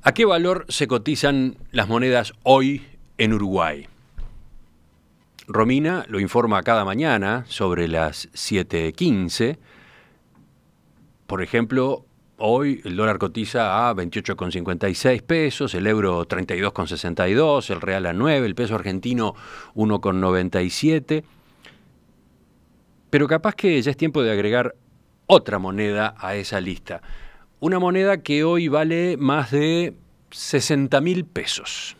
¿A qué valor se cotizan las monedas hoy en Uruguay? Romina lo informa cada mañana sobre las 7:15. Por ejemplo, hoy el dólar cotiza a 28,56 pesos, el euro 32,62, el real a 9, el peso argentino 1,97. Pero capaz que ya es tiempo de agregar otra moneda a esa lista. Una moneda que hoy vale más de 60.000 pesos.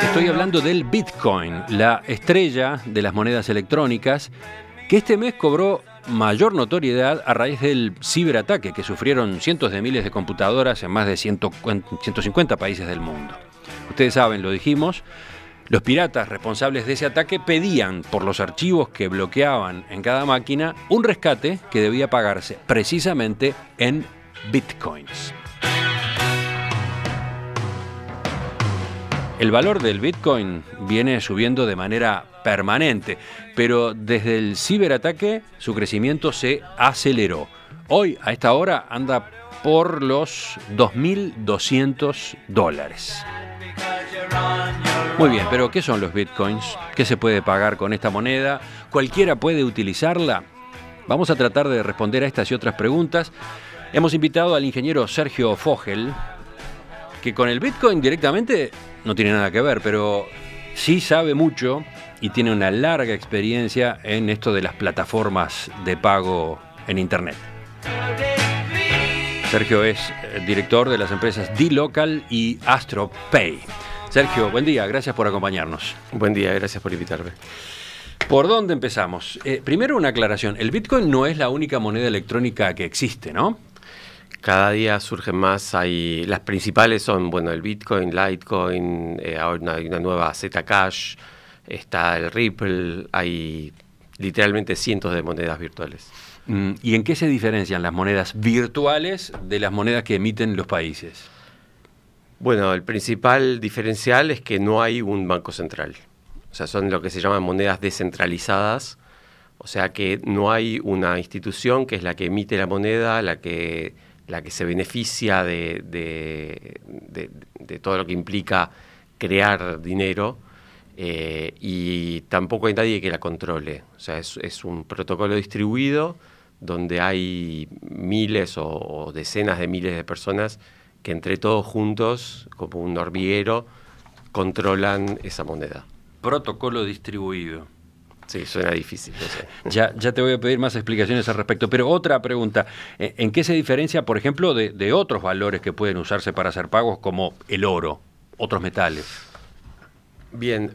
Estoy hablando del Bitcoin, la estrella de las monedas electrónicas, que este mes cobró mayor notoriedad a raíz del ciberataque que sufrieron cientos de miles de computadoras en más de 150 países del mundo. Ustedes saben, lo dijimos, los piratas responsables de ese ataque pedían por los archivos que bloqueaban en cada máquina un rescate que debía pagarse precisamente en bitcoins. El valor del Bitcoin viene subiendo de manera permanente, pero desde el ciberataque su crecimiento se aceleró. Hoy, a esta hora, anda por los $2.200. Muy bien, pero ¿qué son los Bitcoins? ¿Qué se puede pagar con esta moneda? ¿Cualquiera puede utilizarla? Vamos a tratar de responder a estas y otras preguntas. Hemos invitado al ingeniero Sergio Fogel, que con el Bitcoin directamente no tiene nada que ver, pero sí sabe mucho y tiene una larga experiencia en esto de las plataformas de pago en Internet. Sergio es director de las empresas dLocal y AstroPay. Sergio, buen día, gracias por acompañarnos. Buen día, gracias por invitarme. ¿Por dónde empezamos? Primero una aclaración, el Bitcoin no es la única moneda electrónica que existe, ¿no? Cada día surgen más, las principales son, bueno, el Bitcoin, Litecoin, ahora hay una nueva Zcash, está el Ripple, hay literalmente cientos de monedas virtuales. ¿Y en qué se diferencian las monedas virtuales de las monedas que emiten los países? Bueno, el principal diferencial es que no hay un banco central. O sea, son lo que se llaman monedas descentralizadas. O sea que no hay una institución que es la que emite la moneda, la que se beneficia de todo lo que implica crear dinero, y tampoco hay nadie que la controle. O sea, es un protocolo distribuido donde hay miles o decenas de miles de personas que entre todos juntos, como un hormiguero, controlan esa moneda. Protocolo distribuido. Sí, suena difícil, no sé. Ya te voy a pedir más explicaciones al respecto, pero otra pregunta, ¿en qué se diferencia, por ejemplo, de otros valores que pueden usarse para hacer pagos como el oro, otros metales? Bien,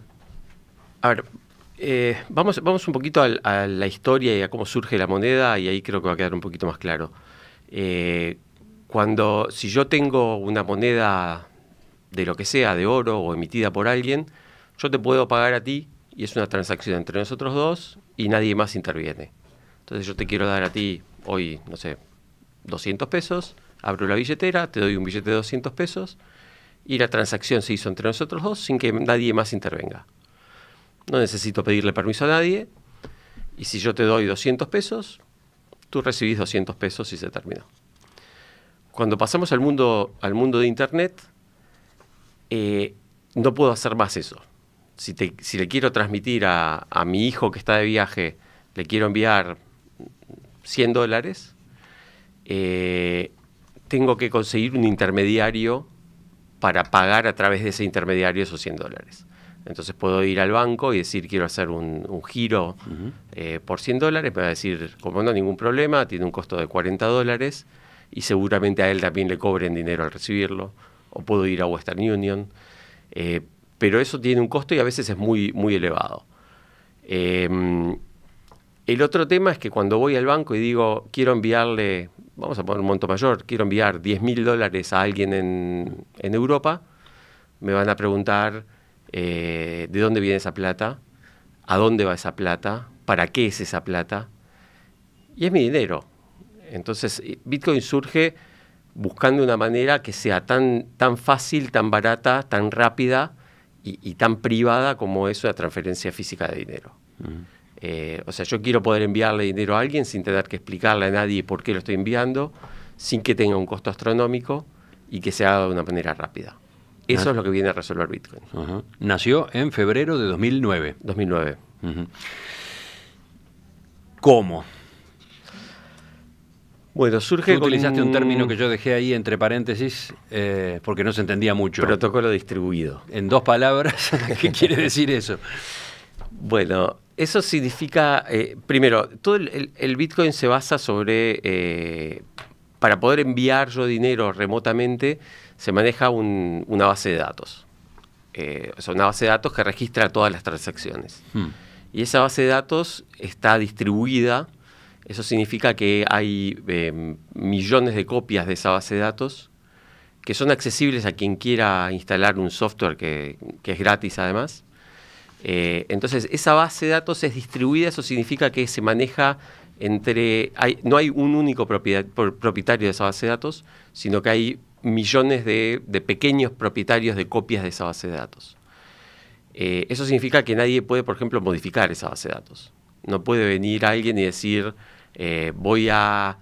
a ver, vamos un poquito a la historia y a cómo surge la moneda, y ahí creo que va a quedar un poquito más claro. Si yo tengo una moneda de lo que sea, de oro o emitida por alguien, yo te puedo pagar a ti y es una transacción entre nosotros dos y nadie más interviene. Entonces yo te quiero dar a ti hoy, no sé, 200 pesos, abro la billetera, te doy un billete de 200 pesos y la transacción se hizo entre nosotros dos sin que nadie más intervenga. No necesito pedirle permiso a nadie y si yo te doy 200 pesos, tú recibís 200 pesos y se terminó. Cuando pasamos al mundo de Internet, no puedo hacer más eso. Si le quiero transmitir a mi hijo que está de viaje, le quiero enviar $100, tengo que conseguir un intermediario para pagar a través de ese intermediario esos $100. Entonces puedo ir al banco y decir quiero hacer un giro por $100, me va a decir, como no, ningún problema, tiene un costo de $40 y seguramente a él también le cobren dinero al recibirlo, o puedo ir a Western Union, pero eso tiene un costo y a veces es muy, muy elevado. El otro tema es que cuando voy al banco y digo, quiero enviarle, vamos a poner un monto mayor, quiero enviar $10.000 a alguien en Europa, me van a preguntar de dónde viene esa plata, a dónde va esa plata, para qué es esa plata, y es mi dinero. Entonces, Bitcoin surge buscando una manera que sea tan fácil, tan barata, tan rápida y tan privada como es una transferencia física de dinero. O sea, yo quiero poder enviarle dinero a alguien sin tener que explicarle a nadie por qué lo estoy enviando, sin que tenga un costo astronómico y que se haga de una manera rápida. Eso es lo que viene a resolver Bitcoin. Nació en febrero de 2009. 2009. ¿Cómo? Bueno, surge Tú utilizaste un término que yo dejé ahí entre paréntesis porque no se entendía mucho. Protocolo distribuido. En 2 palabras, ¿qué quiere decir eso? Bueno, eso significa, primero, todo el Bitcoin se basa sobre, para poder enviar yo dinero remotamente, se maneja una base de datos. O sea, una base de datos que registra todas las transacciones. Y esa base de datos está distribuida. Eso significa que hay millones de copias de esa base de datos que son accesibles a quien quiera instalar un software que es gratis además. Entonces, esa base de datos es distribuida, eso significa que se maneja no hay un único propietario de esa base de datos, sino que hay millones de pequeños propietarios de copias de esa base de datos. Eso significa que nadie puede, por ejemplo, modificar esa base de datos. No puede venir alguien y decir, voy a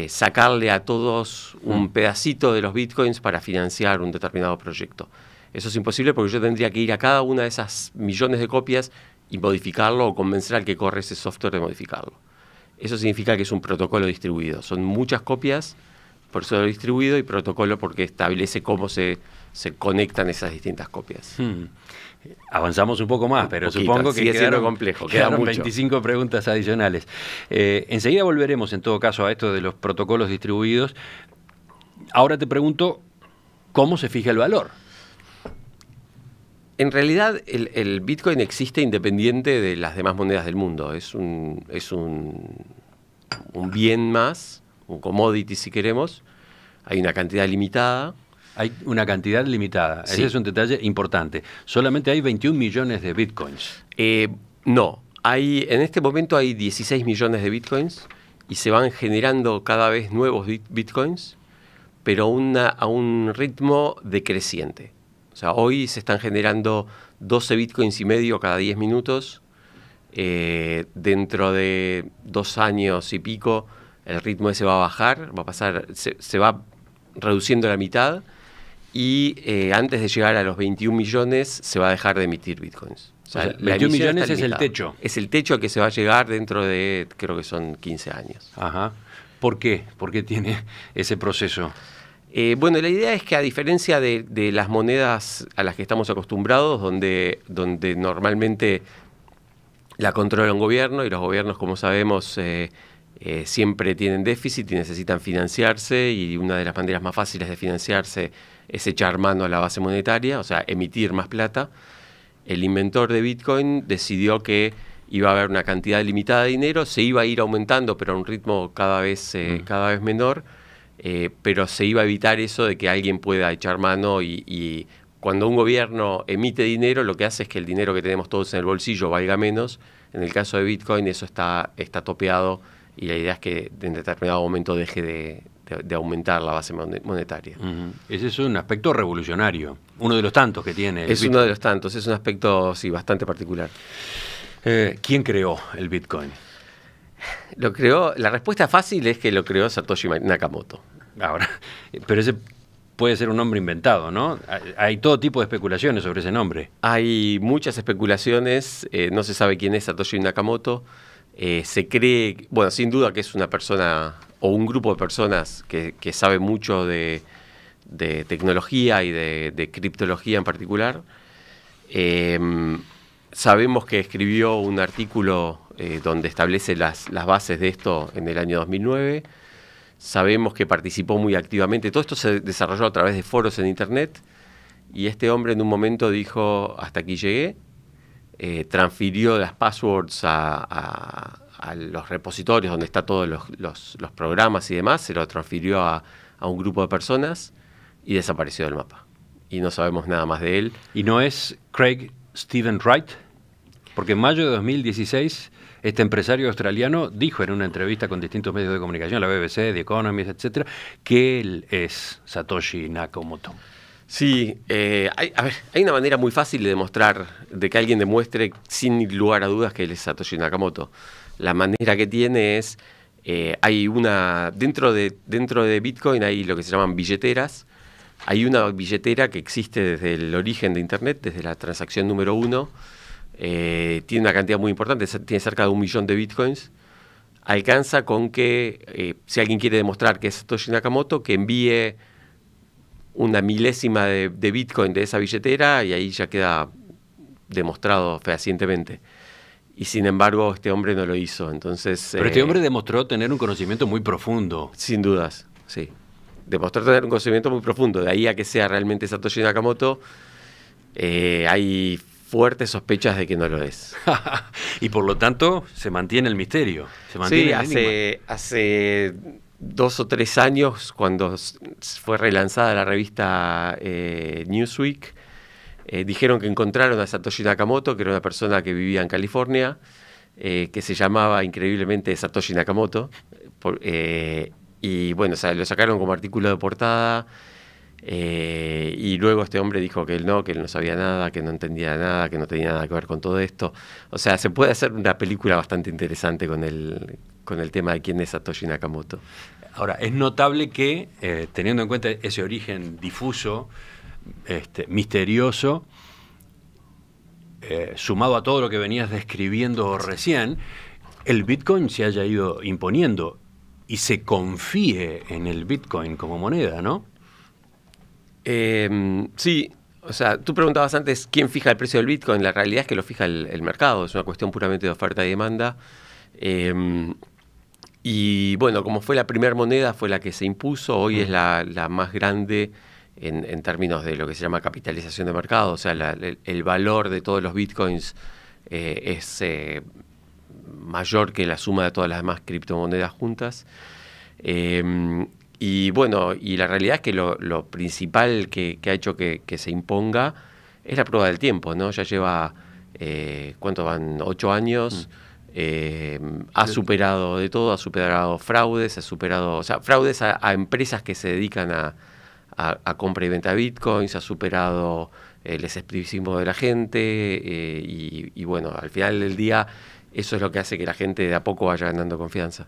sacarle a todos un pedacito de los bitcoins para financiar un determinado proyecto. Eso es imposible porque yo tendría que ir a cada una de esas millones de copias y modificarlo o convencer al que corre ese software de modificarlo. Eso significa que es un protocolo distribuido. Son muchas copias, por eso lo distribuido, y protocolo porque establece cómo se conectan esas distintas copias. Avanzamos un poco más, pero poquito, supongo que sigue siendo quedaron complejo, queda mucho. 25 preguntas adicionales. Enseguida volveremos, en todo caso, a esto de los protocolos distribuidos. Ahora te pregunto, ¿cómo se fija el valor? En realidad, el Bitcoin existe independiente de las demás monedas del mundo. Es un bien más, un commodity si queremos. Hay una cantidad limitada. Hay una cantidad limitada. Sí. Ese es un detalle importante. Solamente hay 21 millones de bitcoins. No. En este momento hay 16 millones de bitcoins y se van generando cada vez nuevos bitcoins, pero a un ritmo decreciente. O sea, hoy se están generando 12 bitcoins y medio cada 10 minutos. Dentro de 2 años y pico, el ritmo ese va a bajar, se va reduciendo a la mitad. Y antes de llegar a los 21 millones se va a dejar de emitir bitcoins. O sea, 21 millones es el techo. Es el techo al que se va a llegar dentro de, creo que son 15 años. Ajá. ¿Por qué? ¿Por qué tiene ese proceso? Bueno, la idea es que a diferencia de las monedas a las que estamos acostumbrados, donde normalmente la controla un gobierno, y los gobiernos, como sabemos, siempre tienen déficit y necesitan financiarse, y una de las maneras más fáciles de financiarse es echar mano a la base monetaria, o sea, emitir más plata. El inventor de Bitcoin decidió que iba a haber una cantidad limitada de dinero, se iba a ir aumentando, pero a un ritmo cada vez menor, pero se iba a evitar eso de que alguien pueda echar mano y cuando un gobierno emite dinero, lo que hace es que el dinero que tenemos todos en el bolsillo valga menos. En el caso de Bitcoin eso está topeado y la idea es que en determinado momento deje de aumentar la base monetaria. Ese es un aspecto revolucionario, uno de los tantos que tiene el Bitcoin. Uno de los tantos, es un aspecto sí, bastante particular. ¿Quién creó el Bitcoin? La respuesta fácil es que lo creó Satoshi Nakamoto. Ahora, pero ese puede ser un nombre inventado, ¿no? Hay todo tipo de especulaciones sobre ese nombre. Hay muchas especulaciones, no se sabe quién es Satoshi Nakamoto. Se cree, bueno, sin duda que es una persona o un grupo de personas que sabe mucho de tecnología y de criptología en particular. Sabemos que escribió un artículo donde establece las bases de esto en el año 2009. Sabemos que participó muy activamente. Todo esto se desarrolló a través de foros en Internet. Y este hombre en un momento dijo, hasta aquí llegué. Transfirió las passwords a los repositorios donde están todos los programas y demás. Se lo transfirió a un grupo de personas y desapareció del mapa. Y no sabemos nada más de él. ¿Y no es Craig Stephen Wright? Porque en mayo de 2016, este empresario australiano dijo en una entrevista con distintos medios de comunicación, la BBC, The Economist, etcétera, que él es Satoshi Nakamoto. Sí, hay una manera muy fácil de demostrar, de que alguien demuestre sin lugar a dudas que él es Satoshi Nakamoto. La manera que tiene es, dentro de Bitcoin hay lo que se llaman billeteras. Hay una billetera que existe desde el origen de Internet, desde la transacción número 1. Tiene una cantidad muy importante, tiene cerca de 1 millón de Bitcoins. Alcanza con que, si alguien quiere demostrar que es Satoshi Nakamoto, que envíe una milésima de Bitcoin de esa billetera y ahí ya queda demostrado fehacientemente. Y sin embargo, este hombre no lo hizo. Entonces, pero este hombre demostró tener un conocimiento muy profundo. Sin dudas, sí. Demostró tener un conocimiento muy profundo. De ahí a que sea realmente Satoshi Nakamoto, hay fuertes sospechas de que no lo es. Y por lo tanto, se mantiene el misterio. Se mantiene sí, hace 2 o 3 años, cuando fue relanzada la revista Newsweek, dijeron que encontraron a Satoshi Nakamoto, que era una persona que vivía en California, que se llamaba increíblemente Satoshi Nakamoto. Y bueno, o sea, lo sacaron como artículo de portada. Y luego este hombre dijo que él no sabía nada, que no entendía nada, que no tenía nada que ver con todo esto. O sea, se puede hacer una película bastante interesante con el tema de quién es Satoshi Nakamoto. Ahora, es notable que, teniendo en cuenta ese origen difuso, misterioso, sumado a todo lo que venías describiendo recién, el Bitcoin se haya ido imponiendo y se confíe en el Bitcoin como moneda, ¿no? Sí, o sea, tú preguntabas antes quién fija el precio del Bitcoin. La realidad es que lo fija el mercado, es una cuestión puramente de oferta y demanda. Y bueno, como fue la primera moneda, fue la que se impuso, hoy es la más grande en términos de lo que se llama capitalización de mercado. O sea, el valor de todos los Bitcoins es mayor que la suma de todas las demás criptomonedas juntas. Y bueno, y la realidad es que lo principal que ha hecho que se imponga es la prueba del tiempo, ¿no? Ya lleva, ¿cuánto van? 8 años. Ha superado de todo, ha superado fraudes, fraudes a empresas que se dedican a compra y venta de bitcoins, ha superado el escepticismo de la gente y bueno, al final del día eso es lo que hace que la gente de a poco vaya ganando confianza.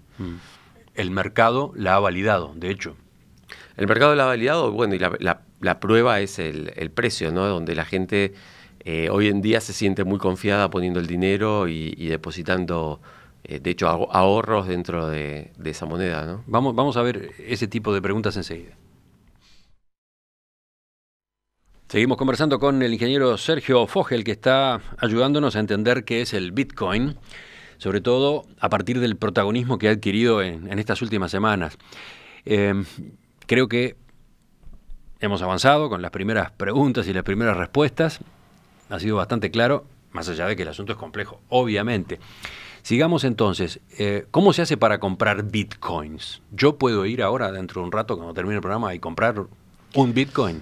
El mercado la ha validado, de hecho. El mercado la ha validado, bueno, y la prueba es el precio, ¿no? Donde la gente hoy en día se siente muy confiada poniendo el dinero y depositando, de hecho, ahorros dentro de esa moneda, ¿no? Vamos a ver ese tipo de preguntas enseguida. Seguimos conversando con el ingeniero Sergio Fogel, que está ayudándonos a entender qué es el Bitcoin, sobre todo a partir del protagonismo que ha adquirido en estas últimas semanas. Creo que hemos avanzado con las primeras preguntas y las primeras respuestas. Ha sido bastante claro, más allá de que el asunto es complejo, obviamente. Sigamos entonces. ¿Cómo se hace para comprar bitcoins? ¿Yo puedo ir ahora, dentro de un rato, cuando termine el programa, y comprar un bitcoin?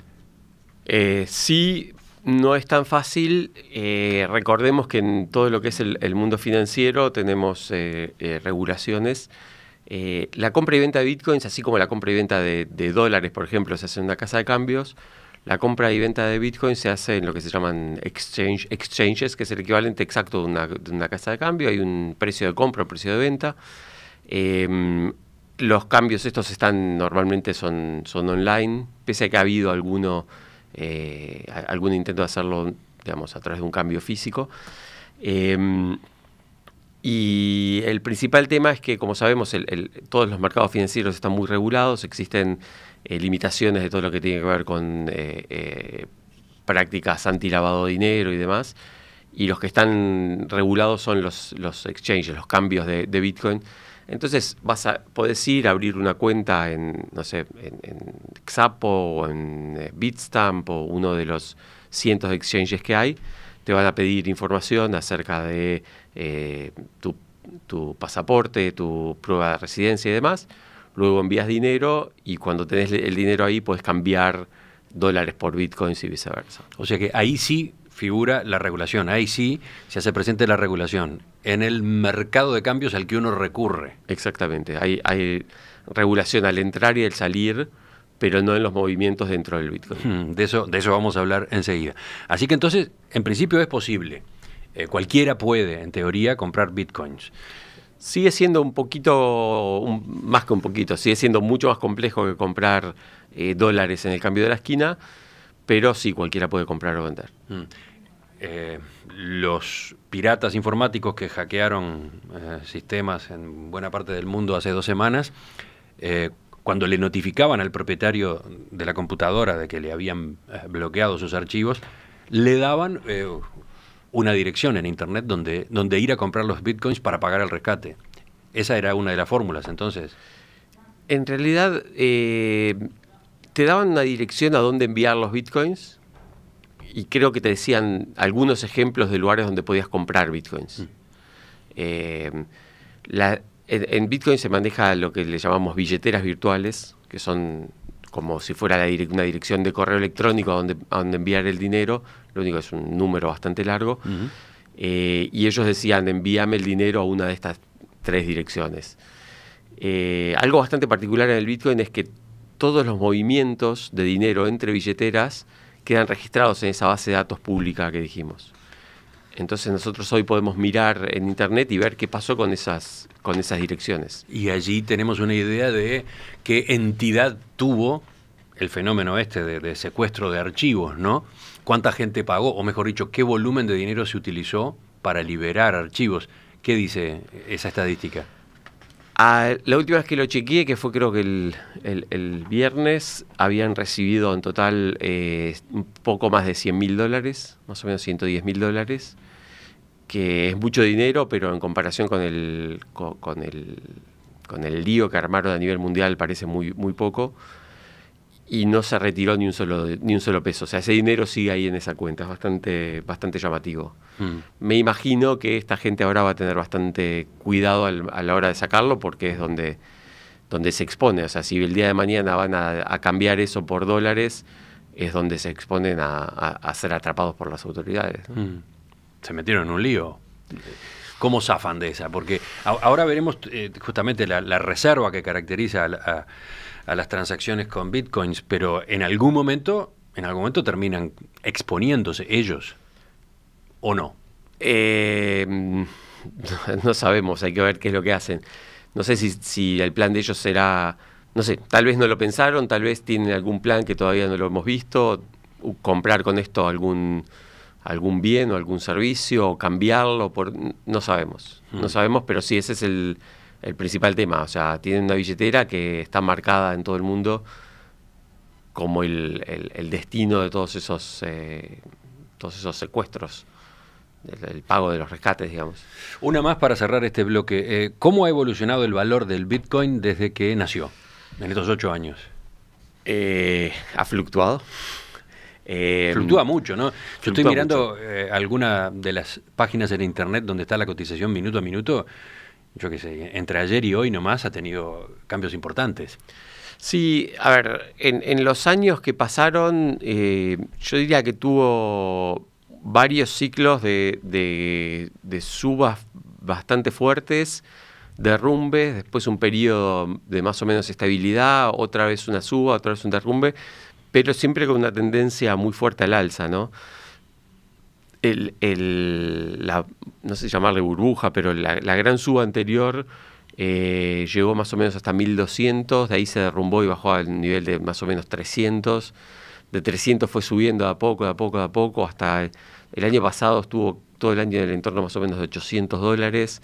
Sí, no es tan fácil. Recordemos que en todo lo que es el mundo financiero tenemos regulaciones. La compra y venta de bitcoins, así como la compra y venta de dólares, por ejemplo, se hace en una casa de cambios. La compra y venta de Bitcoin se hace en lo que se llaman exchanges, que es el equivalente exacto de una casa de cambio. Hay un precio de compra, un precio de venta. Los cambios estos normalmente son online, pese a que ha habido algún intento de hacerlo, digamos, a través de un cambio físico. Y el principal tema es que, como sabemos, todos los mercados financieros están muy regulados, existen limitaciones de todo lo que tiene que ver con prácticas anti-lavado de dinero y demás, y los que están regulados son los exchanges, los cambios de Bitcoin. Entonces podés ir a abrir una cuenta en Xapo o en Bitstamp o uno de los cientos de exchanges que hay. Te van a pedir información acerca de tu pasaporte, tu prueba de residencia y demás. Luego envías dinero y cuando tenés el dinero ahí puedes cambiar dólares por bitcoins y viceversa. O sea que ahí sí figura la regulación, ahí sí se hace presente la regulación en el mercado de cambios al que uno recurre. Exactamente, hay regulación al entrar y al salir pero no en los movimientos dentro del Bitcoin. De eso vamos a hablar enseguida. Así que entonces, en principio es posible. Cualquiera puede, en teoría, comprar Bitcoins. Sigue siendo más que un poquito, sigue siendo mucho más complejo que comprar dólares en el cambio de la esquina, pero sí, cualquiera puede comprar o vender. Los piratas informáticos que hackearon sistemas en buena parte del mundo hace 2 semanas, cuando le notificaban al propietario de la computadora de que le habían bloqueado sus archivos, le daban una dirección en Internet donde ir a comprar los Bitcoins para pagar el rescate. Esa era una de las fórmulas, entonces. En realidad, te daban una dirección a dónde enviar los Bitcoins y creo que te decían algunos ejemplos de lugares donde podías comprar Bitcoins. En Bitcoin se maneja lo que le llamamos billeteras virtuales, que son como si fuera una dirección de correo electrónico a donde enviar el dinero. Lo único es un número bastante largo. Y ellos decían, envíame el dinero a una de estas 3 direcciones. Algo bastante particular en el Bitcoin es que todos los movimientos de dinero entre billeteras quedan registrados en esa base de datos pública que dijimos. Entonces nosotros hoy podemos mirar en Internet y ver qué pasó con esas direcciones. Y allí tenemos una idea de qué entidad tuvo el fenómeno de secuestro de archivos, ¿no? ¿Cuánta gente pagó? O mejor dicho, ¿qué volumen de dinero se utilizó para liberar archivos? ¿Qué dice esa estadística? La última vez que lo chequeé, que fue creo que el viernes, habían recibido en total un poco más de $100.000, más o menos $110.000, que es mucho dinero, pero en comparación con el lío que armaron a nivel mundial parece muy, muy poco, y no se retiró ni un solo peso. O sea, ese dinero sigue ahí en esa cuenta, es bastante llamativo. Me imagino que esta gente ahora va a tener bastante cuidado a la hora de sacarlo, porque es donde se expone. O sea, si el día de mañana van a cambiar eso por dólares, es donde se exponen a ser atrapados por las autoridades, ¿no? Se metieron en un lío. ¿Cómo zafan de esa? Porque ahora veremos justamente la reserva que caracteriza a las transacciones con Bitcoins, pero en algún momento terminan exponiéndose ellos, ¿o no? No sabemos, hay que ver qué es lo que hacen. No sé si el plan de ellos será, no sé, tal vez no lo pensaron, tal vez tienen algún plan que todavía no lo hemos visto, comprar con esto algún bien o algún servicio, o cambiarlo, no sabemos. No sabemos, pero sí, ese es el principal tema. O sea, tienen una billetera que está marcada en todo el mundo como el destino de todos esos secuestros, el pago de los rescates, digamos. Una más para cerrar este bloque. ¿Cómo ha evolucionado el valor del Bitcoin desde que nació, en estos 8 años? Ha fluctuado. Fluctúa mucho, ¿no? Yo estoy mirando alguna de las páginas en Internet donde está la cotización minuto a minuto. Yo qué sé, entre ayer y hoy nomás ha tenido cambios importantes. Sí, a ver, en los años que pasaron, yo diría que tuvo varios ciclos de subas bastante fuertes, derrumbes, después un periodo de más o menos estabilidad, otra vez una suba, otra vez un derrumbe, pero siempre con una tendencia muy fuerte al alza, ¿no? No sé llamarle burbuja, pero la gran suba anterior llegó más o menos hasta 1200, de ahí se derrumbó y bajó al nivel de más o menos 300. De 300 fue subiendo de a poco, hasta el año pasado estuvo todo el año en el entorno más o menos de $800.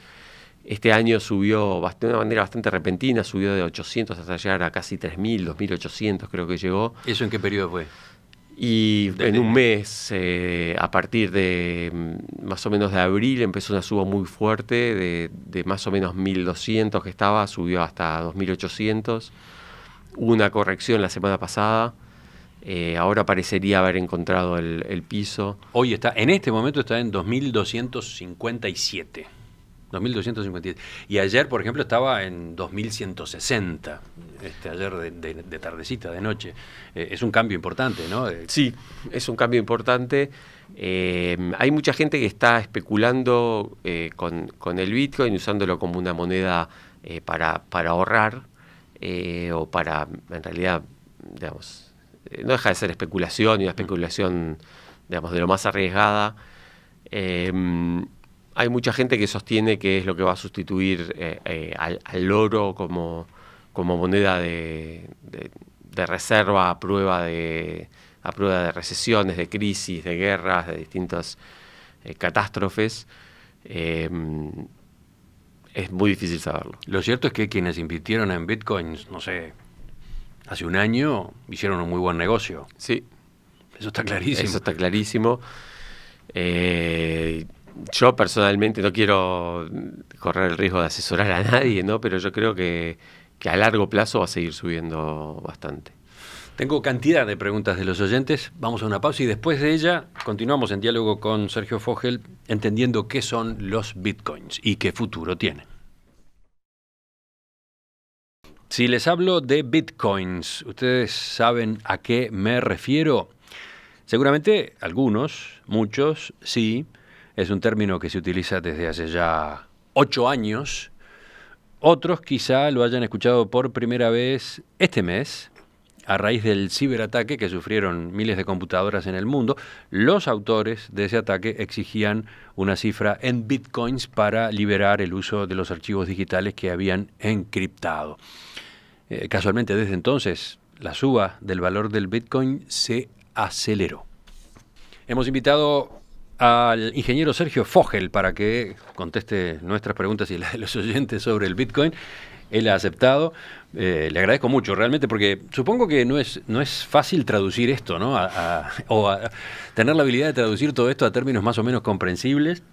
Este año subió de una manera bastante repentina, subió de 800 hasta llegar a casi 3.000, 2.800 creo que llegó. ¿Eso en qué periodo fue? Y en un mes, a partir de más o menos de abril, empezó una suba muy fuerte, de más o menos 1.200 que estaba, subió hasta 2.800. Hubo una corrección la semana pasada, ahora parecería haber encontrado el piso. Hoy en este momento está en 2.257. 2.257. Y ayer, por ejemplo, estaba en 2.160. Ayer de tardecita, de noche. Es un cambio importante, ¿no? Sí, es un cambio importante. Hay mucha gente que está especulando con el Bitcoin, usándolo como una moneda para ahorrar, o para, en realidad, digamos, no deja de ser especulación y una especulación, digamos, de lo más arriesgada. Hay mucha gente que sostiene que es lo que va a sustituir al oro como moneda de reserva a prueba de recesiones, de crisis, de guerras, de distintas catástrofes. Es muy difícil saberlo. Lo cierto es que quienes invirtieron en bitcoins, no sé, hace un año, hicieron un muy buen negocio. Sí. Eso está clarísimo. Eso está clarísimo. Yo personalmente no quiero correr el riesgo de asesorar a nadie, ¿no? Pero yo creo que a largo plazo va a seguir subiendo bastante. Tengo cantidad de preguntas de los oyentes. Vamos a una pausa y después de ella continuamos en diálogo con Sergio Fogel, entendiendo qué son los bitcoins y qué futuro tienen. Si les hablo de bitcoins, ¿ustedes saben a qué me refiero? Seguramente algunos, muchos, sí. Es un término que se utiliza desde hace ya 8 años. Otros quizá lo hayan escuchado por primera vez este mes, a raíz del ciberataque que sufrieron miles de computadoras en el mundo. Los autores de ese ataque exigían una cifra en bitcoins para liberar el uso de los archivos digitales que habían encriptado. Casualmente, desde entonces, la suba del valor del bitcoin se aceleró. Hemos invitado al ingeniero Sergio Fogel para que conteste nuestras preguntas y las de los oyentes sobre el bitcoin. Él ha aceptado. Le agradezco mucho realmente, porque supongo que no es fácil traducir esto, ¿no? O tener la habilidad de traducir todo esto a términos más o menos comprensibles.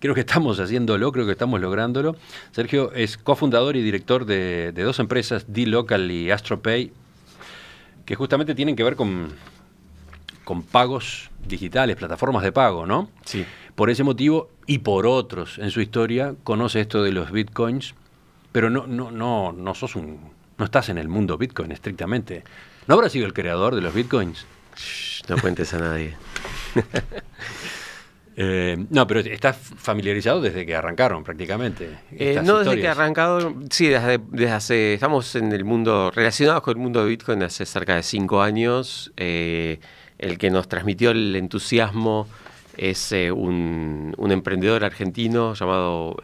Creo que estamos haciéndolo, creo que estamos lográndolo. Sergio es cofundador y director de 2 empresas, dLocal y AstroPay, que justamente tienen que ver con pagos digitales, plataformas de pago, ¿no? Sí. Por ese motivo y por otros en su historia conoce esto de los bitcoins, pero no estás en el mundo bitcoin estrictamente. ¿No habrás sido el creador de los bitcoins? No cuentes a nadie. No, pero estás familiarizado desde que arrancaron prácticamente. No desde que arrancaron, sí, desde hace, estamos en el mundo, relacionados con el mundo de Bitcoin hace cerca de 5 años. El que nos transmitió el entusiasmo es un emprendedor argentino llamado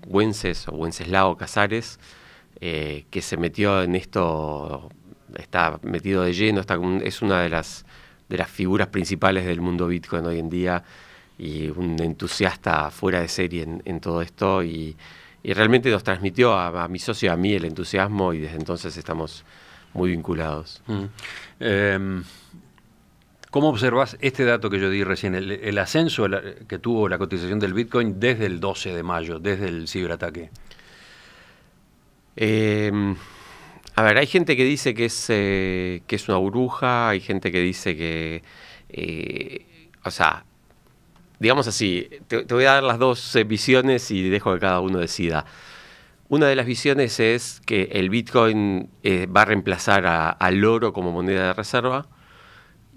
Wenceslao Casares, que se metió en esto, está metido de lleno, es una de las figuras principales del mundo Bitcoin hoy en día, y un entusiasta fuera de serie en todo esto, y realmente nos transmitió a mi socio y a mí el entusiasmo, y desde entonces estamos muy vinculados. ¿Cómo observas este dato que yo di recién, el ascenso que tuvo la cotización del Bitcoin desde el 12 de mayo, desde el ciberataque? A ver, hay gente que dice que es una burbuja, hay gente que dice que, o sea, digamos así, te voy a dar las 2 visiones y dejo que cada uno decida. Una de las visiones es que el Bitcoin va a reemplazar al oro como moneda de reserva.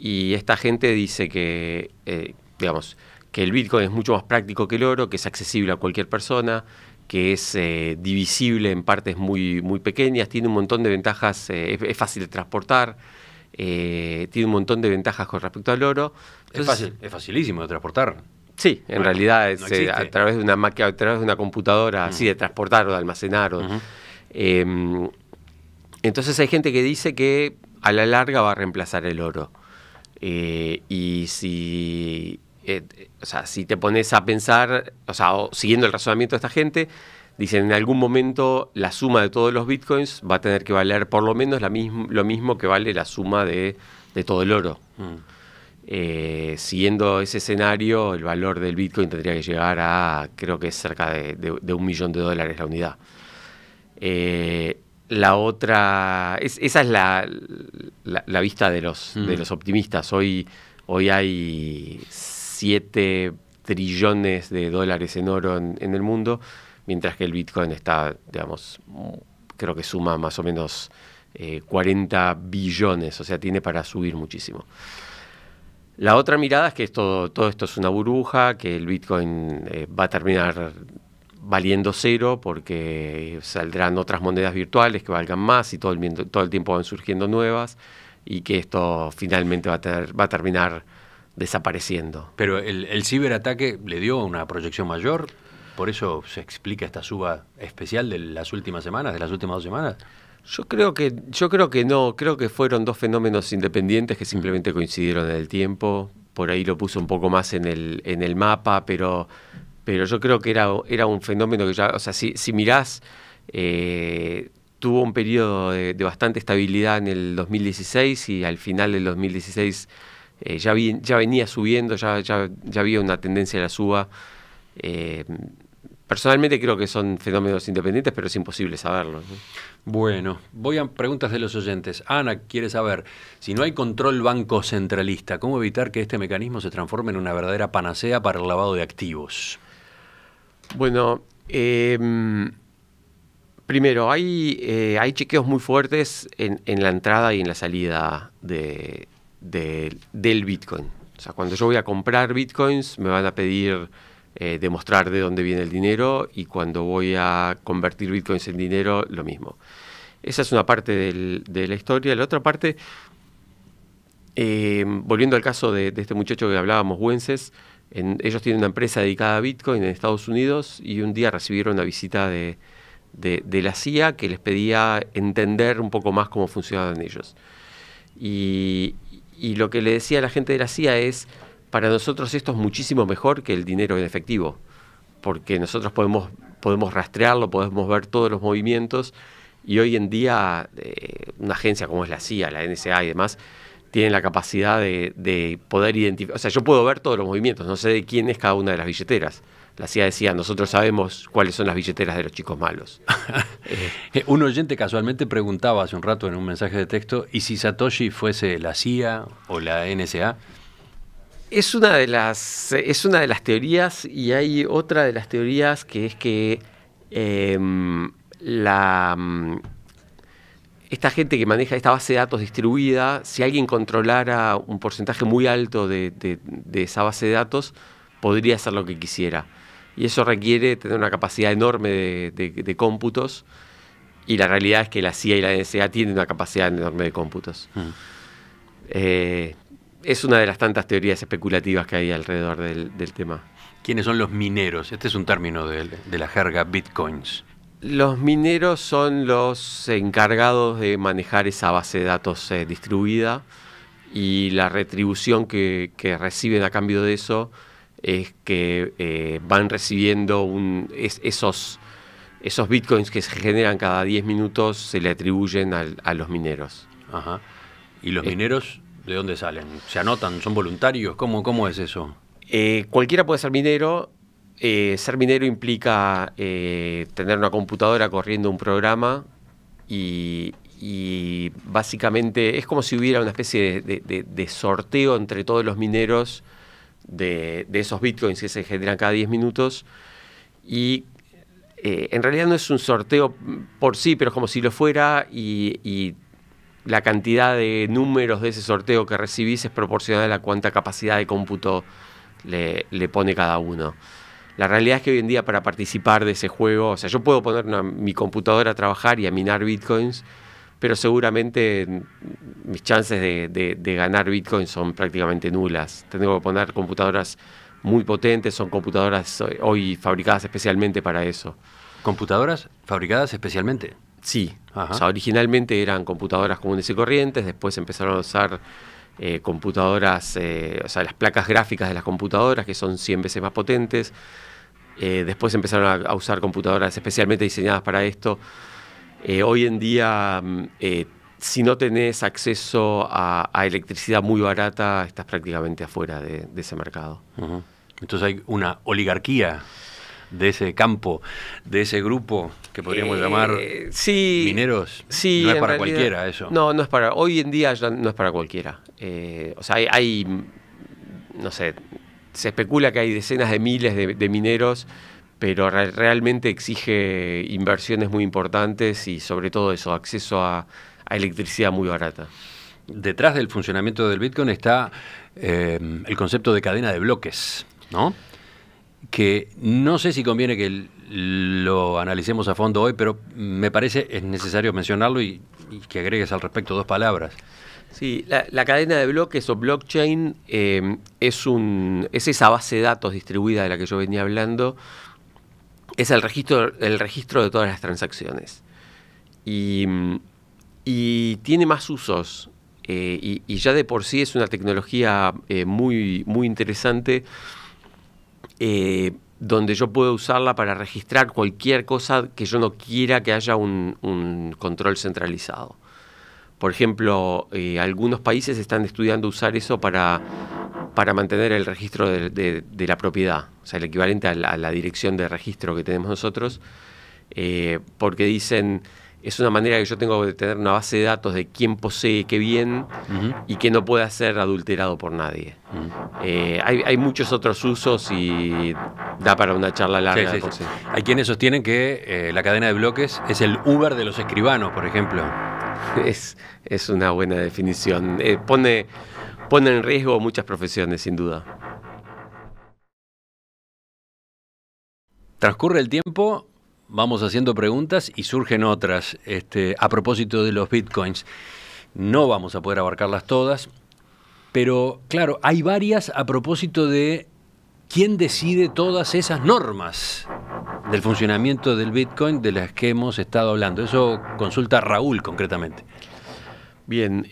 Y esta gente dice que, digamos, que el Bitcoin es mucho más práctico que el oro, que es accesible a cualquier persona, que es divisible en partes muy, muy pequeñas, tiene un montón de ventajas, es fácil de transportar, tiene un montón de ventajas con respecto al oro. Entonces, es facilísimo de transportar. Sí, en realidad es no a través de una máquina, a través de una computadora, así de transportar o de almacenar. Entonces hay gente que dice que a la larga va a reemplazar el oro. Y si te pones a pensar, siguiendo el razonamiento de esta gente, dicen en algún momento la suma de todos los bitcoins va a tener que valer por lo menos lo mismo que vale la suma de todo el oro. Siguiendo ese escenario, el valor del bitcoin tendría que llegar a, creo que es cerca de $1 millón la unidad. La otra, esa es la vista de los optimistas. Hoy hay 7 trillones de dólares en oro en el mundo, mientras que el Bitcoin está, digamos, creo que suma más o menos 40 billones, o sea, tiene para subir muchísimo. La otra mirada es que todo esto es una burbuja, que el Bitcoin va a terminar valiendo 0 porque saldrán otras monedas virtuales que valgan más y todo el tiempo van surgiendo nuevas. y que esto finalmente va a terminar desapareciendo. Pero el ciberataque le dio una proyección mayor, por eso se explica esta suba especial de las últimas semanas, de las últimas 2 semanas. Yo creo que no, creo que fueron dos fenómenos independientes que simplemente coincidieron en el tiempo. Por ahí lo puso un poco más en el mapa, pero yo creo que era un fenómeno que ya, o sea, si mirás, tuvo un periodo de bastante estabilidad en el 2016 y al final del 2016 ya venía subiendo, ya había una tendencia a la suba. Personalmente creo que son fenómenos independientes, pero es imposible saberlo, ¿no? Bueno, voy a preguntas de los oyentes. Ana quiere saber, si no hay control banco centralista, ¿cómo evitar que este mecanismo se transforme en una verdadera panacea para el lavado de activos? Bueno, primero, hay chequeos muy fuertes en la entrada y en la salida del Bitcoin. O sea, cuando yo voy a comprar Bitcoins, me van a pedir demostrar de dónde viene el dinero, y cuando voy a convertir Bitcoins en dinero, lo mismo. Esa es una parte de la historia. La otra parte, volviendo al caso de este muchacho que hablábamos, Wences, ellos tienen una empresa dedicada a Bitcoin en Estados Unidos, y un día recibieron una visita de la CIA que les pedía entender un poco más cómo funcionaban ellos. Y lo que le decía a la gente de la CIA es: para nosotros esto es muchísimo mejor que el dinero en efectivo, porque nosotros podemos rastrearlo, podemos ver todos los movimientos, y hoy en día una agencia como es la CIA, la NSA y demás, tienen la capacidad de poder identificar. O sea, yo puedo ver todos los movimientos, no sé de quién es cada una de las billeteras. La CIA decía: nosotros sabemos cuáles son las billeteras de los chicos malos. Un oyente casualmente preguntaba hace un rato en un mensaje de texto, ¿y si Satoshi fuese la CIA o la NSA? Es una de las teorías, y hay otra de las teorías que es que esta gente que maneja esta base de datos distribuida, si alguien controlara un porcentaje muy alto de esa base de datos, podría hacer lo que quisiera. Y eso requiere tener una capacidad enorme de cómputos, y la realidad es que la CIA y la NSA tienen una capacidad enorme de cómputos. Es una de las tantas teorías especulativas que hay alrededor del tema. ¿Quiénes son los mineros? Este es un término de la jerga Bitcoins. Los mineros son los encargados de manejar esa base de datos distribuida, y la retribución que reciben a cambio de eso es que van recibiendo esos Bitcoins que se generan cada 10 minutos, se le atribuyen a los mineros. Ajá. ¿Y los mineros de dónde salen? ¿Se anotan? ¿Son voluntarios? ¿Cómo es eso? Cualquiera puede ser minero. Ser minero implica tener una computadora corriendo un programa, y básicamente es como si hubiera una especie de sorteo entre todos los mineros de esos bitcoins que se generan cada 10 minutos. Y en realidad no es un sorteo por sí, pero es como si lo fuera, y la cantidad de números de ese sorteo que recibís es proporcional a cuánta capacidad de cómputo le pone cada uno. La realidad es que hoy en día, para participar de ese juego, o sea, yo puedo poner mi computadora a trabajar y a minar bitcoins, pero seguramente mis chances de ganar bitcoins son prácticamente nulas. Tengo que poner computadoras muy potentes, son computadoras hoy fabricadas especialmente para eso. ¿Computadoras fabricadas especialmente? Sí. Ajá. O sea, originalmente eran computadoras comunes y corrientes, después empezaron a usar computadoras, o sea, las placas gráficas de las computadoras, que son 100 veces más potentes. Después empezaron a usar computadoras especialmente diseñadas para esto. Hoy en día, si no tenés acceso a electricidad muy barata, estás prácticamente afuera de ese mercado. Uh-huh. Entonces hay una oligarquía de ese campo, de ese grupo que podríamos llamar mineros. Sí, no es para realidad, cualquiera eso. No es para. Hoy en día ya no es para cualquiera. O sea, hay no sé, se especula que hay decenas de miles de mineros, pero realmente exige inversiones muy importantes y sobre todo eso, acceso a electricidad muy barata. Detrás del funcionamiento del Bitcoin está el concepto de cadena de bloques, ¿no? Que no sé si conviene que lo analicemos a fondo hoy, pero me parece es necesario mencionarlo y y que agregues al respecto 2 palabras. Sí, la cadena de bloques o blockchain es esa base de datos distribuida de la que yo venía hablando, es el registro de todas las transacciones. Y tiene más usos, y ya de por sí es una tecnología muy, muy interesante, donde yo puedo usarla para registrar cualquier cosa que yo no quiera que haya un control centralizado. Por ejemplo, algunos países están estudiando usar eso para mantener el registro de la propiedad, o sea, el equivalente a la dirección de registro que tenemos nosotros, porque dicen, es una manera que yo tengo de tener una base de datos de quién posee qué bien y que no pueda ser adulterado por nadie. Hay muchos otros usos y da para una charla larga. Sí. Hay quienes sostienen que la cadena de bloques es el Uber de los escribanos, por ejemplo. Es una buena definición. Pone en riesgo muchas profesiones, sin duda. Transcurre el tiempo, vamos haciendo preguntas y surgen otras. A propósito de los bitcoins, no vamos a poder abarcarlas todas, pero claro, hay varias a propósito de quién decide todas esas normas del funcionamiento del Bitcoin de las que hemos estado hablando. Eso consulta Raúl concretamente. Bien,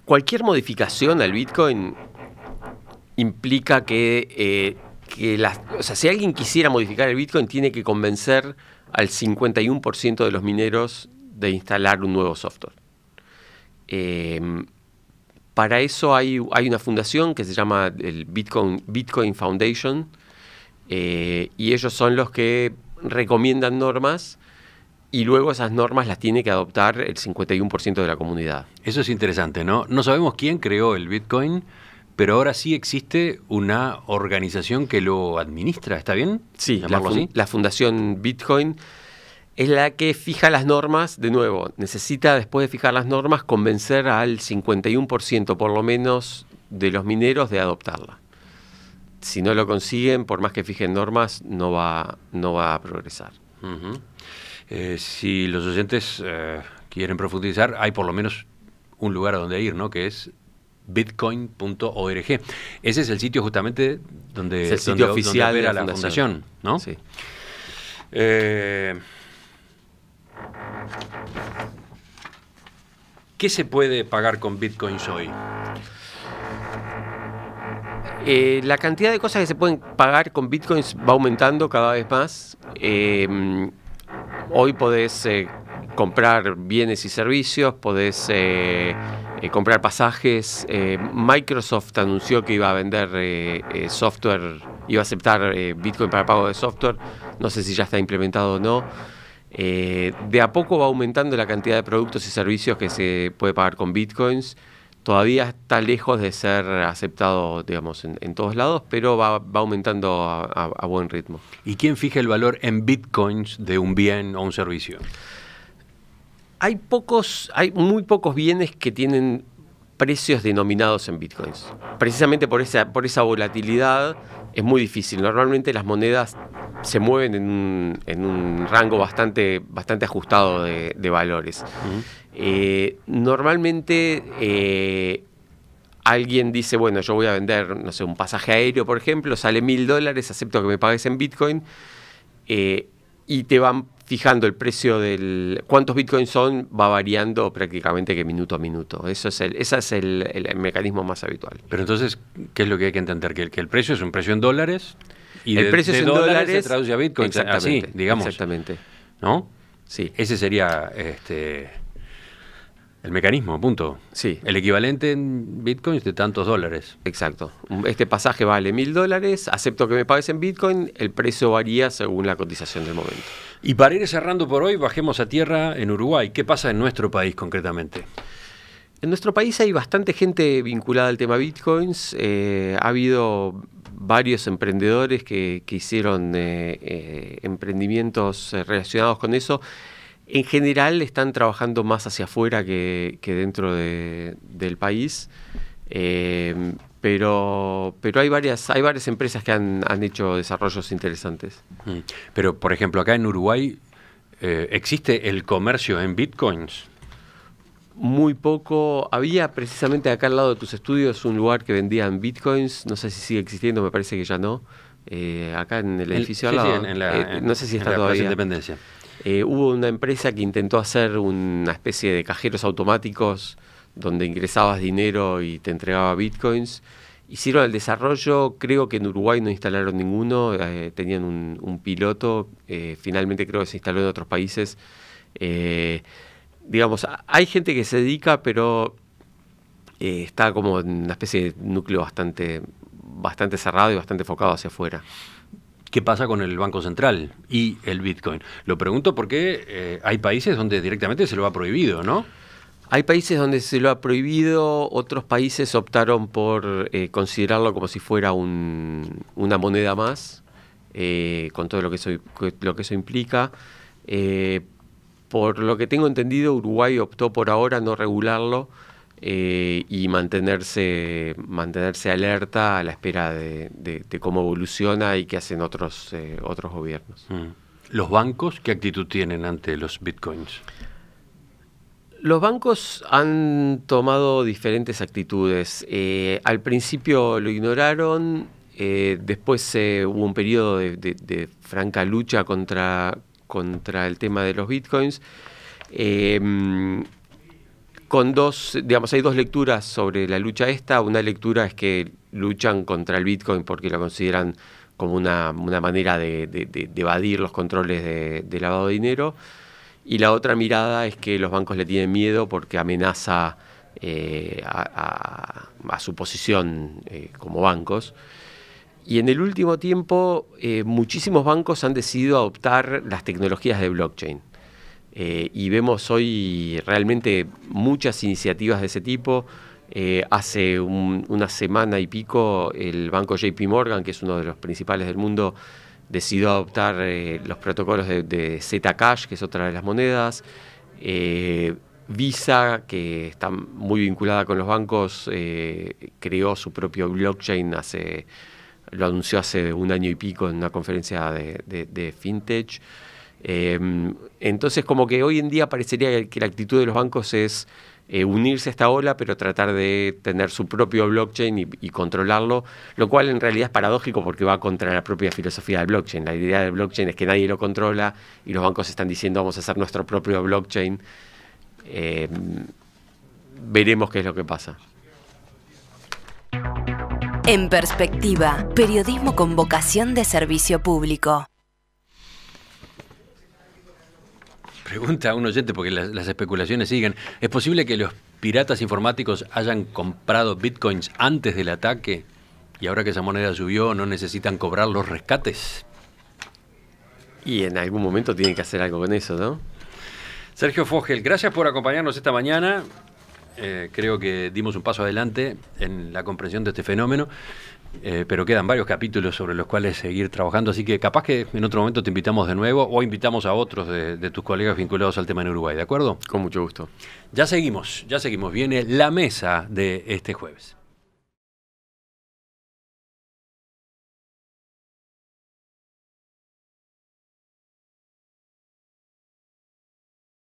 cualquier modificación al Bitcoin implica que si alguien quisiera modificar el Bitcoin, tiene que convencer al 51% de los mineros de instalar un nuevo software. Para eso hay una fundación que se llama el Bitcoin Foundation, y ellos son los que recomiendan normas y luego esas normas las tiene que adoptar el 51% de la comunidad. Eso es interesante, ¿no? No sabemos quién creó el Bitcoin, pero ahora sí existe una organización que lo administra, ¿está bien? Sí, la Fundación Bitcoin es la que fija las normas. De nuevo, necesita, después de fijar las normas, convencer al 51% por lo menos de los mineros de adoptarla. Si no lo consiguen, por más que fijen normas, no va a progresar. Si los oyentes quieren profundizar, hay por lo menos un lugar a donde ir, ¿no? Que es bitcoin.org. Ese es el sitio justamente donde, es el sitio oficial donde de la fundación, ¿no? Sí. ¿Qué se puede pagar con bitcoins hoy? La cantidad de cosas que se pueden pagar con bitcoins va aumentando cada vez más. Hoy podés comprar bienes y servicios, podés comprar pasajes. Microsoft anunció que iba a vender software, iba a aceptar Bitcoin para pago de software. No sé si ya está implementado o no. De a poco va aumentando la cantidad de productos y servicios que se puede pagar con bitcoins. Todavía está lejos de ser aceptado, digamos, en todos lados, pero va aumentando a buen ritmo. ¿Y quién fija el valor en bitcoins de un bien o un servicio? Hay muy pocos bienes que tienen precios denominados en bitcoins. Precisamente por esa volatilidad es muy difícil. Normalmente las monedas se mueven en un rango bastante ajustado de valores. Normalmente alguien dice, bueno, yo voy a vender, no sé, un pasaje aéreo, por ejemplo, sale $1.000, acepto que me pagues en Bitcoin, y te van fijando el precio cuántos Bitcoins son, va variando prácticamente que minuto a minuto. Ese es el mecanismo más habitual. Pero entonces, ¿qué es lo que hay que entender? Que el precio es un precio en dólares y el precio en dólares se traduce a Bitcoin, así, digamos. Exactamente. ¿No? Sí. Ese sería el mecanismo, punto. Sí. El equivalente en bitcoins de tantos dólares. Exacto. Este pasaje vale $1.000, acepto que me pagues en Bitcoin, el precio varía según la cotización del momento. Y para ir cerrando por hoy, bajemos a tierra en Uruguay. ¿Qué pasa en nuestro país concretamente? En nuestro país hay bastante gente vinculada al tema bitcoins. Ha habido varios emprendedores que hicieron emprendimientos relacionados con eso. En general están trabajando más hacia afuera que dentro del país, pero hay varias empresas que han hecho desarrollos interesantes. Pero, por ejemplo, acá en Uruguay, ¿existe el comercio en bitcoins? Muy poco. Había precisamente acá al lado de tus estudios un lugar que vendían bitcoins. No sé si sigue existiendo, me parece que ya no. Acá en el edificio al lado. No sé si está todavía. Independencia. Hubo una empresa que intentó hacer una especie de cajeros automáticos donde ingresabas dinero y te entregaba bitcoins. Hicieron el desarrollo, creo que en Uruguay no instalaron ninguno, tenían un piloto, finalmente creo que se instaló en otros países. Digamos, hay gente que se dedica, pero está como en una especie de núcleo bastante cerrado y bastante enfocado hacia afuera. ¿Qué pasa con el Banco Central y el Bitcoin? Lo pregunto porque hay países donde directamente se lo ha prohibido, ¿no? Hay países donde se lo ha prohibido, otros países optaron por considerarlo como si fuera una moneda más, con todo lo que eso implica. Por lo que tengo entendido, Uruguay optó por ahora no regularlo y mantenerse alerta a la espera de cómo evoluciona y qué hacen otros gobiernos. ¿Los bancos qué actitud tienen ante los bitcoins? Los bancos han tomado diferentes actitudes. Al principio lo ignoraron, después hubo un periodo de franca lucha contra el tema de los bitcoins. Hay dos lecturas sobre la lucha esta. Una lectura es que luchan contra el bitcoin porque lo consideran como una manera de evadir los controles de lavado de dinero. Y la otra mirada es que los bancos le tienen miedo porque amenaza a su posición como bancos. Y en el último tiempo, muchísimos bancos han decidido adoptar las tecnologías de blockchain. Y vemos hoy realmente muchas iniciativas de ese tipo. Hace una semana y pico, el banco JP Morgan, que es uno de los principales del mundo, decidió adoptar los protocolos de Zcash, que es otra de las monedas. Visa, que está muy vinculada con los bancos, creó su propio blockchain, lo anunció hace un año y pico en una conferencia de FinTech. Entonces, como que hoy en día parecería que la actitud de los bancos es unirse a esta ola, pero tratar de tener su propio blockchain y controlarlo, lo cual en realidad es paradójico porque va contra la propia filosofía del blockchain. La idea del blockchain es que nadie lo controla y los bancos están diciendo vamos a hacer nuestro propio blockchain. Veremos qué es lo que pasa. En Perspectiva, periodismo con vocación de servicio público. Pregunta a un oyente, porque las especulaciones siguen. ¿Es posible que los piratas informáticos hayan comprado bitcoins antes del ataque y ahora que esa moneda subió no necesitan cobrar los rescates? Y en algún momento tienen que hacer algo con eso, ¿no? Sergio Fogel, gracias por acompañarnos esta mañana. Creo que dimos un paso adelante en la comprensión de este fenómeno, pero quedan varios capítulos sobre los cuales seguir trabajando, así que capaz que en otro momento te invitamos de nuevo o invitamos a otros de tus colegas vinculados al tema en Uruguay, ¿de acuerdo? Con mucho gusto. Ya seguimos, viene la mesa de este jueves.